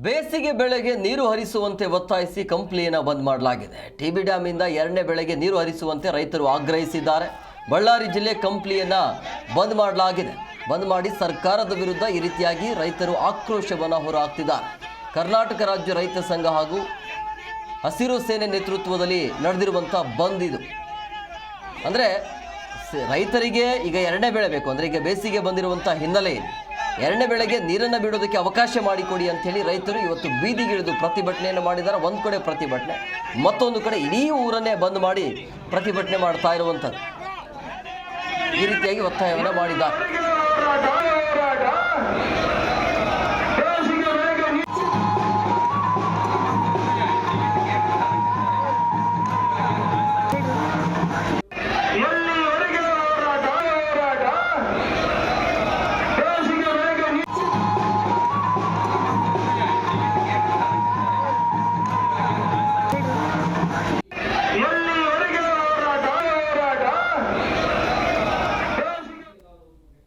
ಬೇಸಿಗೆ ಬೆಳೆಗೆ ನೀರು ಹರಿಸುವಂತೆ ಒತ್ತಾಯಿಸಿ ಕಂಪ್ನಿಯನ್ನು ಬಂದ್ ಮಾಡಲಾಗಿದೆ. ಟಿಬಿ ಡ್ಯಾಮಿಂದ 2ನೇ ಬೆಳೆಗೆ ನೀರು ಹರಿಸುವಂತೆ ರೈತರು ಆಗ್ರಹಿಸಿದ್ದಾರೆ. ಬಳ್ಳಾರಿ ಜಿಲ್ಲೆ ಕಂಪ್ನಿಯನ್ನು ಬಂದ್ ಮಾಡಲಾಗಿದೆ. ಬಂದ್ ಮಾಡಿ ಸರ್ಕಾರದ ವಿರುದ್ಧ ಈ ರೀತಿಯಾಗಿ ರೈತರು ಆಕ್ರೋಶವನ್ನು ಹೊರಹಾಕ್ತಿದ್ದಾರೆ. ಕರ್ನಾಟಕ ರಾಜ್ಯ ರೈತ ಸಂಘ ಹಾಗೂ ಹಸಿರು ಸೇನೆ ನೇತೃತ್ವದಲ್ಲಿ ನಡೆದಿರುವಂಥ ಬಂದ್ ಇದು. ಅಂದರೆ ರೈತರಿಗೆ ಈಗ 2ನೇ ಬೆಳೆ ಬೇಕು, ಅಂದರೆ ಈಗ ಬೇಸಿಗೆ ಬಂದಿರುವಂಥ ಹಿನ್ನೆಲೆಯಲ್ಲಿ 2ನೇ ಬೆಳೆಗೆ ನೀರನ್ನು ಬಿಡೋದಕ್ಕೆ ಅವಕಾಶ ಮಾಡಿಕೊಡಿ ಅಂಥೇಳಿ ರೈತರು ಇವತ್ತು ಬೀದಿಗಿಳಿದು ಪ್ರತಿಭಟನೆಯನ್ನು ಮಾಡಿದ್ದಾರೆ. ಒಂದು ಕಡೆ ಪ್ರತಿಭಟನೆ, ಮತ್ತೊಂದು ಕಡೆ ಇಡೀ ಊರನ್ನೇ ಬಂದ್ ಮಾಡಿ ಪ್ರತಿಭಟನೆ ಮಾಡ್ತಾ ಇರುವಂಥದ್ದು. ಈ ರೀತಿಯಾಗಿ ಒತ್ತಾಯವನ್ನು ಮಾಡಿದ್ದಾರೆ.